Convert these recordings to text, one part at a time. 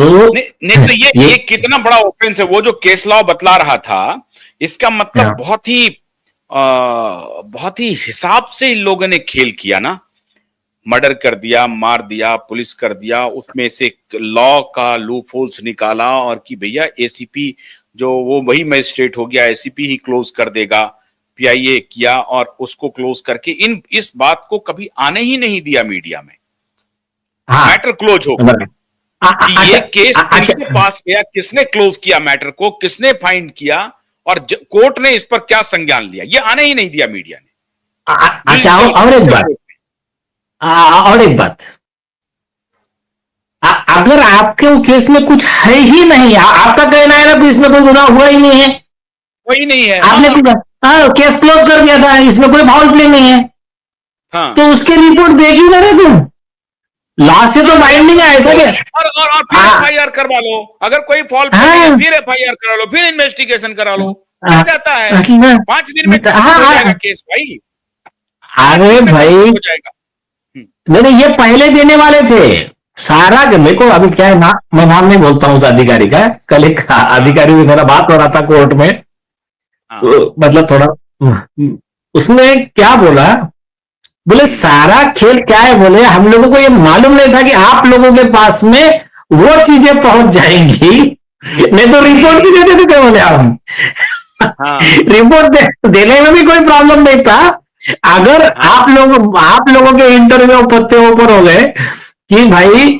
तो नहीं नहीं, तो ये कितना बड़ा ऑफेंस है। वो जो केस लॉ बतला रहा था, इसका मतलब बहुत ही हिसाब से इन लोगों ने खेल किया ना। मर्डर कर दिया, मार दिया, पुलिस कर दिया, उसमें से लॉ का लूप होल्स निकाला, और कि भैया एसीपी जो वो वही मजिस्ट्रेट हो गया, एसीपी ही क्लोज कर देगा, पीआईए किया और उसको क्लोज करके इस बात को कभी आने ही नहीं दिया मीडिया में। हाँ, मैटर क्लोज हो गया कि अच्छा ये केस अच्छा, किसके पास गया, किसने क्लोज किया मैटर को, किसने फाइंड किया, और कोर्ट ने इस पर क्या संज्ञान लिया, ये आने ही नहीं दिया मीडिया ने। अच्छा, डिजिटल और एक डिजिटल बात, कोर्ट और एक बात, अगर आपके वो केस में कुछ है ही नहीं, आपका कहना है ना कि इसमें कोई गुनाह हुआ ही नहीं है, वही नहीं है। आपने हाँ केस क्लोज कर दिया था, इसमें कोई फाउल प्ले नहीं है, हाँ तो उसकी रिपोर्ट देगी ना रे तुम। लॉ से तो हाँ, बाइंडिंग है ऐसा क्या? और फिर एफआईआर करवा लो। अगर कोई फॉल प्ले नहीं है, हाँ, फिर एफआईआर करा लो, फिर इन्वेस्टिगेशन करा लो। आ हाँ, जाता है, हाँ, 5 दिन में हाँ, कंक्लूड हो जाएगा हाँ, केस भाई। 5 अरे दिन में भाई, कंक्लूड हो जाएगा। नहीं नहीं, ये पहले देने वाले थे सारा। मेरे को अभी क्या है ना, मैं नाम नहीं बोलता हूँ उस अधिकारी का। कल एक हाँ अधिकारी से मेरा बात हो रहा था कोर्ट में, हाँ तो मतलब थोड़ा उसने क्या बोला, बोले सारा खेल क्या है, बोले हम लोगों को ये मालूम नहीं था कि आप लोगों के पास में वो चीजें पहुंच जाएंगी, नहीं तो रिपोर्ट भी दे देते थे बोले हम। हाँ रिपोर्ट देने में भी कोई प्रॉब्लम नहीं था, अगर हाँ आप लोगों के इंटरव्यू पत्ते ऊपर हो गए कि भाई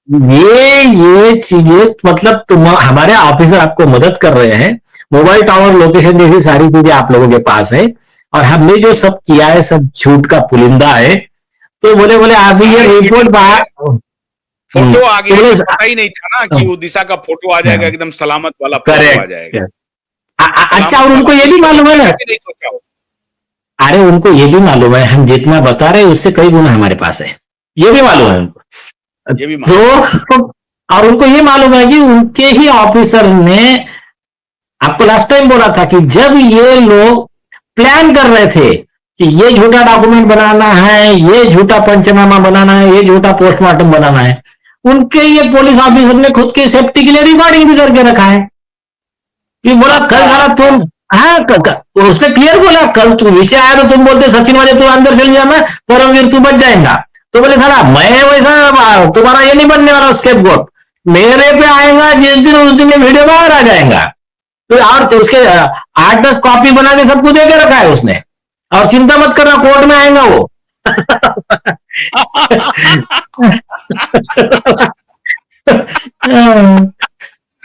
हाँ ये चीजें, मतलब तुम हमारे ऑफिसर आपको मदद कर रहे हैं, मोबाइल टावर लोकेशन जैसी सारी चीजें आप लोगों के पास है, और हमने जो सब किया है सब झूठ का पुलिंदा है, तो बोले बोले अभी ये सारे रिपोर्ट बाहर। फोटो आ तो गया बोले कि पता ही नहीं था ना कि वो दिशा का फोटो आ जाएगा, एकदम सलामत वाला फोटो आ करेक्ट। जाएगा। अच्छा, सलामत और वाला उनको ये भी फोटो मालूम है ये ना, भी नहीं सोचा हो। अरे उनको ये भी मालूम है हम जितना बता रहे हैं उससे कई गुना हमारे पास है, ये भी मालूम है हाँ उनको। ये भी मालूम है। तो और उनको ये मालूम है कि उनके ही ऑफिसर ने आपको लास्ट टाइम बोला था कि जब ये लोग प्लान कर रहे थे कि ये झूठा डॉक्यूमेंट बनाना है, ये झूठा पंचनामा बनाना है, ये झूठा पोस्टमार्टम बनाना है, उनके ये पुलिस ऑफिसर ने खुद की सेफ्टी के लिए रिकॉर्डिंग भी करके रखा है कि बोला कल सारा तुम, हाँ उसने क्लियर बोला कल तू विषय आया तो तुम बोलते सचिन वाले तू अंदर चल जाना, परमवीर तू बच जाएगा, तो बोले साला मैं वैसा तुम्हारा ये नहीं बनने वाला स्केपगोट, मेरे पे आएगा जिस दिन उस दिन ये वीडियो बाहर आ जाएगा। तो और तो उसके 8-10 कॉपी बना के सबको दे के रखा है उसने, और चिंता मत करना कोर्ट में आएगा वो।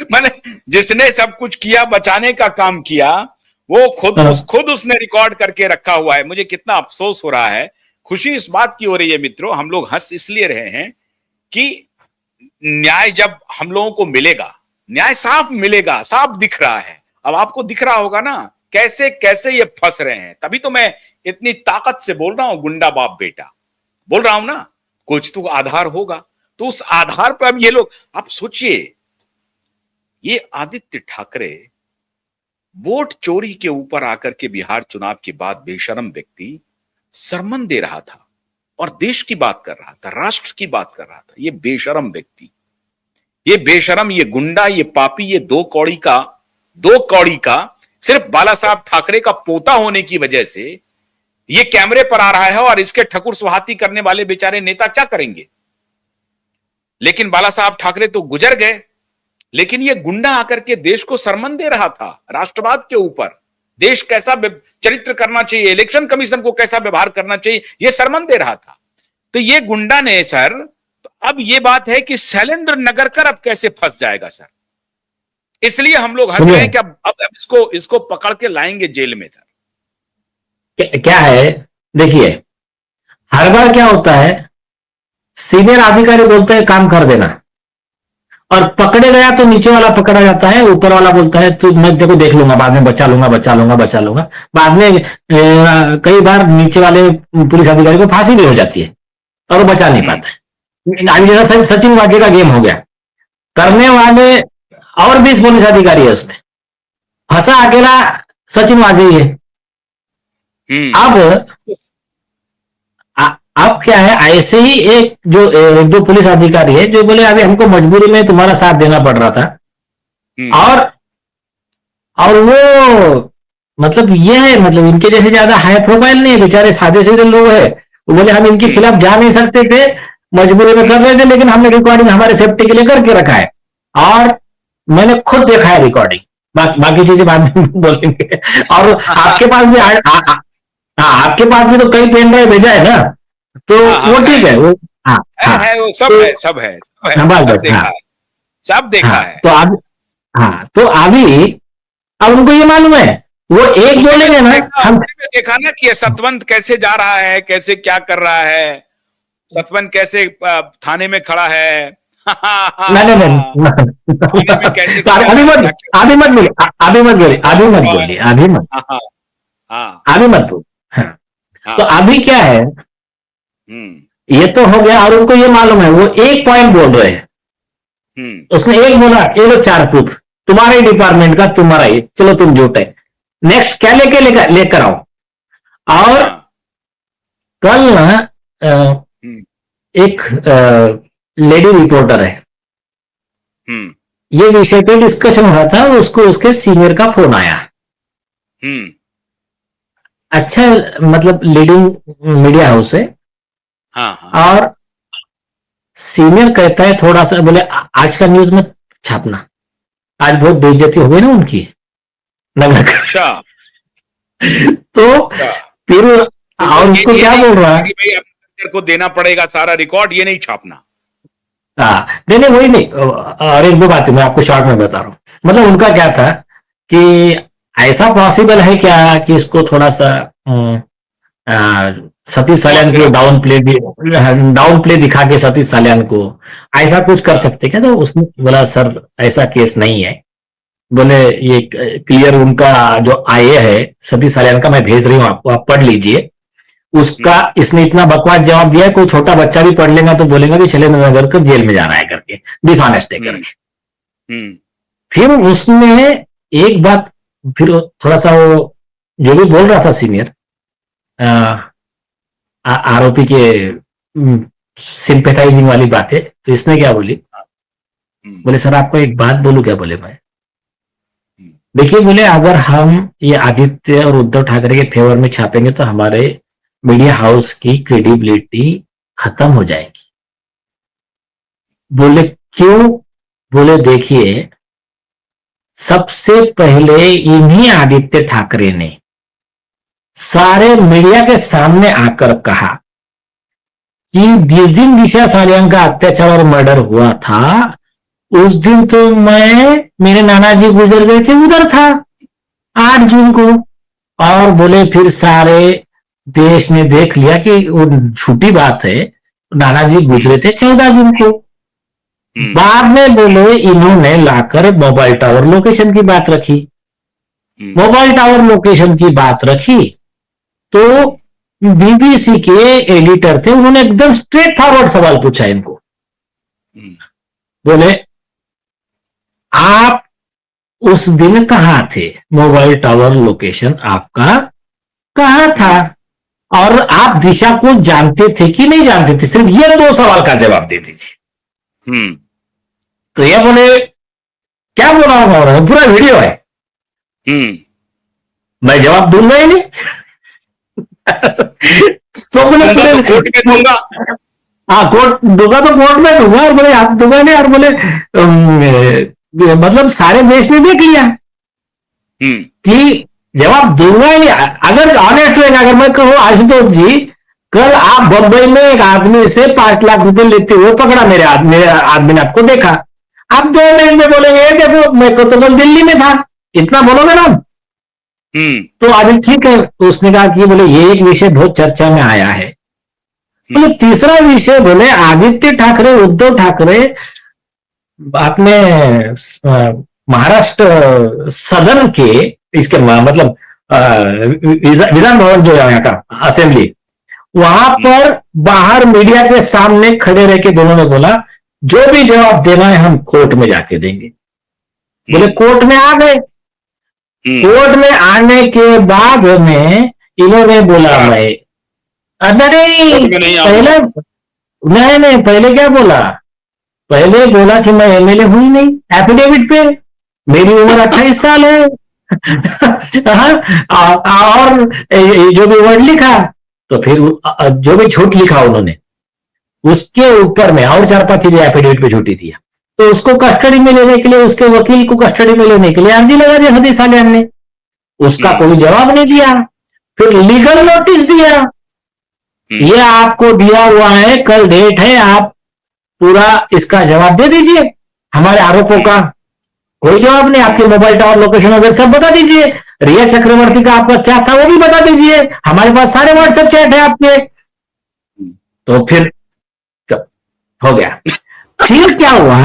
मैंने जिसने सब कुछ किया, बचाने का काम किया, वो खुद उसने रिकॉर्ड करके रखा हुआ है। मुझे कितना अफसोस हो रहा है, खुशी इस बात की हो रही है मित्रों, हम लोग हंस इसलिए रहे हैं कि न्याय जब हम लोगों को मिलेगा, न्याय साफ मिलेगा, साफ दिख रहा है। अब आपको दिख रहा होगा ना कैसे कैसे ये फंस रहे हैं, तभी तो मैं इतनी ताकत से बोल रहा हूं, गुंडा बाप बेटा बोल रहा हूं ना। कुछ तो आधार होगा, तो उस आधार पर अब ये लोग, आप सोचिए, ये आदित्य ठाकरे वोट चोरी के ऊपर आकर के बिहार चुनाव के बाद बेशरम व्यक्ति सरमन दे रहा था और देश की बात कर रहा था, राष्ट्र की बात कर रहा था। ये बेशरम व्यक्ति, ये बेशरम, ये गुंडा, ये पापी, ये दो कौड़ी का सिर्फ बाला साहब ठाकरे का पोता होने की वजह से ये कैमरे पर आ रहा है, और इसके ठकुर सुहाती करने वाले बेचारे नेता क्या करेंगे। लेकिन बाला साहब ठाकरे तो गुजर गए, लेकिन ये गुंडा आकर के देश को सरमन दे रहा था राष्ट्रवाद के ऊपर, देश कैसा चरित्र करना चाहिए, इलेक्शन कमीशन को कैसा व्यवहार करना चाहिए, ये सरमन दे रहा था। तो ये गुंडा ने सर, तो अब ये बात है कि शैलेंद्र नगरकर अब कैसे फंस जाएगा सर, इसलिए हम लोग हंस रहे हैं कि अब इसको पकड़ के लाएंगे जेल में सर। क्या है, देखिए हर बार क्या होता है, सीनियर अधिकारी बोलते हैं काम कर देना, और पकड़े गया तो नीचे वाला पकड़ा जाता है, ऊपर वाला बोलता है तो मैं देखो देख लूंगा बाद में, बचा लूंगा बचा लूंगा बचा लूंगा, बाद में कई बार नीचे वाले पुलिस अधिकारी को फांसी भी हो जाती है और वो बचा नहीं पाता है। अभी जैसा सचिन वाजे का गेम हो गया, करने वाले और 20 पुलिस अधिकारी है उसमें, फंसा अकेला सचिन वाजे ही है। अब अब क्या है, ऐसे ही एक दो पुलिस अधिकारी है जो बोले अभी हमको मजबूरी में तुम्हारा साथ देना पड़ रहा था। हम्म। और वो मतलब ये है, मतलब इनके जैसे ज्यादा हाई प्रोफाइल नहीं है, बेचारे सादे सीधे लोग है। वो बोले हम इनके खिलाफ जा नहीं सकते थे, मजबूरी में कर रहे थे, लेकिन हमने रिकॉर्डिंग हमारे सेफ्टी के लिए करके रखा है। और मैंने खुद देखा है रिकॉर्डिंग, बाकी चीजें बाद में बोलेंगे। और आपके पास भी हाँ, आपके पास भी तो कई पेन ड्राइव भेजा है ना, तो हाँ हाँ, वो ठीक है, वो हाँ हाँ। है वो सब तो है, सब है, सब है, हाँ, बस सब बस हाँ देखा है, सब देखा हाँ। है। तो अब हाँ, तो अभी अब उनको ये मालूम है, वो एक उसी में बोलेंगे तो ना देखा, हम। उसी में देखा ना कि ये सतवंत कैसे जा रहा है, कैसे क्या कर रहा है, सतवंत कैसे थाने में खड़ा है। नहीं नहीं थाने में नहीं। कैसे तो खड़ा अभी है, क्या मत क्या अभी मत बोलिए, अभी मत बोलिए, अभी मत बोलिए, अभी मत, हाँ हाँ हाँ अभी मत बोलिए। हाँ, तो हाँ। अभी क्या है, हम्म ये तो हो गया, और उनको ये मालूम है, वो एक पॉइंट बोल रहे हैं। हम्म। उसने एक बोला, ये लो 4 प्रूफ, तुम्हारे डिपार्टमेंट का, तुम्हारा ही, चलो तुम झूठ है। नेक्स्ट क्या लेके लेकर लेकर आओ। और हाँ। कल ना हम्म एक लेडी रिपोर्टर है, हम्म ये विषय पे डिस्कशन हो रहा था, उसको उसके सीनियर का फोन आया। हम्म। अच्छा, मतलब लीडिंग मीडिया हाउस है। हाँ हाँ। और सीनियर कहता है थोड़ा सा, बोले आज का न्यूज मत छापना, आज बहुत बेइज्जती हो गई ना उनकी नगर का। अच्छा तो अच्छा। फिर तो वो और उसको ये क्या नहीं बोल रहा कहना है। कि भाई अब को देना पड़ेगा सारा रिकॉर्ड, ये नहीं छापना। हाँ, नहीं नहीं, वही नहीं, और एक दो बातें मैं आपको शॉर्ट में बता रहा हूँ। मतलब उनका क्या था कि ऐसा पॉसिबल है क्या कि इसको थोड़ा सा सतीश घुमा साल्यान फिरा को के। डाउन प्ले दिखा के सतीश साल्यान को ऐसा कुछ कर हाँ। सकते क्या। तो उसने बोला सर ऐसा केस नहीं है। बोले ये क्लियर उनका जो आए है सतीश साल्यान का, मैं भेज रही हूँ आपको, आप पढ़ लीजिए। उसका हम्म इसने इतना बकवास जवाब दिया है, कोई छोटा बच्चा भी पढ़ लेगा तो बोलेगा कि शैलेंद्र नगर कर जेल में जाना है करके, डिसऑनेस्ट है हम्म करके। हम्म फिर उसने एक बात, फिर थोड़ा सा वो जो भी बोल रहा था सीनियर आरोपी के सिंपेथाइजिंग वाली बात है, तो इसने क्या बोली, हम्म बोले सर आपको एक बात बोलूं क्या। बोले मैं, हम्म देखिए बोले अगर हम ये आदित्य और उद्धव ठाकरे के फेवर में छापेंगे तो हमारे मीडिया हाउस की क्रेडिबिलिटी खत्म हो जाएगी। बोले क्यों। बोले देखिए, सबसे पहले इन्हीं आदित्य ठाकरे ने सारे मीडिया के सामने आकर कहा कि जिस दिन दिशा सालियान का अत्याचार और मर्डर हुआ था, उस दिन तो मैं, मेरे नाना जी गुजर गए थे, उधर था 8 जून को। और बोले फिर सारे देश ने देख लिया कि वो झूठी बात है, नाना जी गुजरे थे 14 जून को। हम्म बाद में बोले इन्होंने लाकर मोबाइल टावर लोकेशन की बात रखी। हम्म मोबाइल टावर लोकेशन की बात रखी तो हम्म बीबीसी के एडिटर थे, उन्होंने एकदम स्ट्रेट फॉरवर्ड सवाल पूछा इनको। हम्म बोले आप उस दिन कहां थे, मोबाइल टावर लोकेशन आपका कहां था, हम्म और आप दिशा को जानते थे कि नहीं जानते थे। सिर्फ ये 2 सवाल का जवाब दे दीजिए। हम्म तो ये बोले क्या बोला होगा, पूरा वीडियो है, हम्म। मैं जवाब दूंगा ही नहीं। तो बोले दूंगा तो कोर्ट में सुने, दूंगा। हाँ कोर्ट दूंगा तो कोर्ट में दूंगा, और बोले आप दूंगा नहीं, और बोले मतलब सारे देश ने देख लिया हम्म कि जवाब दूंगा ही नहीं। अगर ऑनेस्ट रहेगा, अगर मैं कहूं आशुतोष जी कल आप बंबई में एक आदमी से 5 लाख रुपए लेते हुए पकड़ा, मेरे आदमी ने आपको देखा, आप 2 मिनट में बोलेंगे देखो मैं को तो कल दिल्ली में था, इतना बोलोगे ना। हम्म तो अभी ठीक है, तो उसने कहा कि बोले ये एक विषय बहुत चर्चा में आया है। बोले हम्म तीसरा विषय, बोले आदित्य ठाकरे उद्धव ठाकरे अपने महाराष्ट्र सदन के इसके मतलब विधान भवन जो है यहाँ का असेंबली, वहां हम्म पर बाहर मीडिया के सामने खड़े रह के दोनों ने बोला जो भी जवाब देना है हम कोर्ट में जाके देंगे। बोले हम्म कोर्ट में आ गए। हम्म। कोर्ट में आने के बाद में इन्होंने बोला क्या? मैं नहीं, कोर्ट में नहीं आऊंगा। पहले नहीं, पहले क्या बोला? पहले बोला कि मैं एमएलए हुई नहीं, एफिडेविट पे मेरी उम्र 28 साल है। और जो भी वर्ड लिखा, तो फिर जो भी झूठ लिखा उन्होंने, उसके ऊपर में और 4-5 चीजें एफिडेविट पे झूठी दिया। तो उसको कस्टडी में लेने के लिए, उसके वकील को कस्टडी में लेने के लिए अर्जी लगा दिया सतीश साल्यान ने। उसका कोई जवाब नहीं दिया। फिर लीगल नोटिस दिया, ये आपको दिया हुआ है, कल डेट है, आप पूरा इसका जवाब दे दीजिए हमारे आरोपों का। कोई जवाब नहीं। आपके मोबाइल टावर लोकेशन वगैरह सब बता दीजिए, रिया चक्रवर्ती का आपका क्या था वो भी बता दीजिए, हमारे पास सारे व्हाट्सएप चैट है आपके। तो फिर हो गया। फिर क्या हुआ?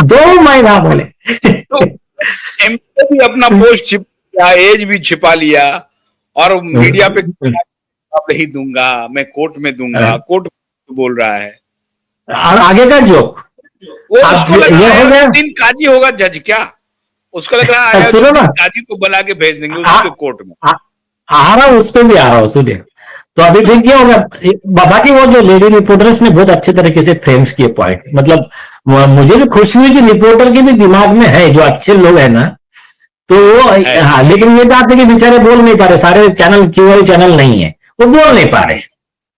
2 महीना बोले तो एमपी भी अपना पोस्ट छिपा लिया, एज भी छिपा लिया, और मीडिया पे नहीं दूंगा, मैं कोर्ट में दूंगा, कोर्ट बोल रहा है। और आगे का जोक, वो उसको लग रहा हो गया है दिन काजी होगा जज क्या, उसको लग रहा है सुनो ना, काजी को बना के भेज देंगे उसके कोर्ट में। आ रहा हूं, उस पर भी आ रहा हूं, सुनिए। तो अभी फिर क्या होगा? बाकी वो जो लेडी रिपोर्टर्स ने बहुत अच्छे तरीके से फ्रेम्स किए पॉइंट, मतलब मुझे भी खुशी हुई कि रिपोर्टर के भी दिमाग में है, जो अच्छे लोग है ना, तो वो हाँ, लेकिन ये बात है कि बेचारे बोल नहीं पा रहे, सारे चैनल क्यूआई चैनल नहीं है, वो बोल नहीं पा रहे,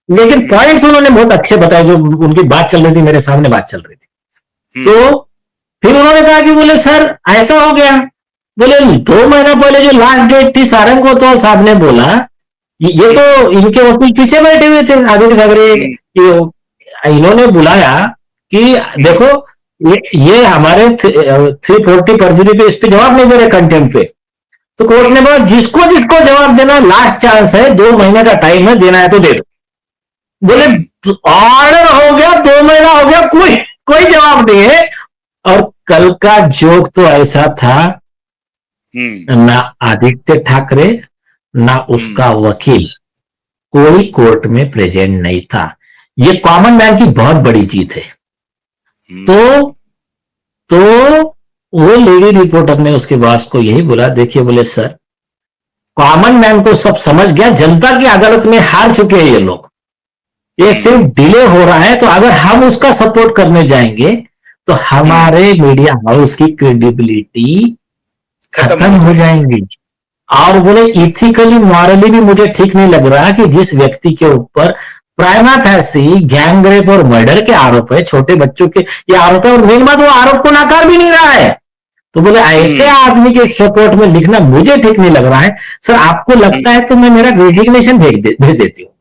लेकिन पॉइंट्स उन्होंने बहुत अच्छे बताए, जो उनकी बात चल रही थी, मेरे सामने बात चल रही थी। तो फिर उन्होंने कहा कि बोले सर ऐसा हो गया, बोले 2 महीना पहले जो लास्ट डेट थी, सारंग को तो साहब ने बोला, ये तो इनके वकील पीछे बैठे हुए थे, आदित्य ठाकरे, इन्होंने बुलाया कि देखो ये हमारे 340 परजुरी पे इस पे जवाब नहीं दे रहे, कंटेम्प्ट पे। तो कोर्ट ने बोला जिसको जिसको जवाब देना लास्ट चांस है, 2 महीने का टाइम है, देना है तो दे दो। बोले ऑर्डर हो गया, 2 महीना हो गया, कोई जवाब नहीं है। और कल का जोक तो ऐसा था, ना आदित्य ठाकरे ना उसका वकील कोई कोर्ट में प्रेजेंट नहीं था। ये कॉमन मैन की बहुत बड़ी जीत है। तो वो लेडी रिपोर्टर ने उसके बॉस को यही बोला, देखिए बोले सर कॉमन मैन को सब समझ गया, जनता की अदालत में हार चुके हैं ये लोग, ये सिर्फ डिले हो रहा है, तो अगर हम उसका सपोर्ट करने जाएंगे तो हमारे मीडिया हाउस की क्रेडिबिलिटी खत्म हो जाएंगी। और बोले इथिकली मॉरली भी मुझे ठीक नहीं लग रहा कि जिस व्यक्ति के ऊपर प्राइमा फैसी गैंग रेप और मर्डर के आरोप है, छोटे बच्चों के ये आरोप है, और मेन बात वो आरोप को नकार भी नहीं रहा है। तो बोले ऐसे आदमी के सपोर्ट में लिखना मुझे ठीक नहीं लग रहा है। सर आपको लगता है तो मैं मेरा रेजिग्नेशन भेज देती हूँ।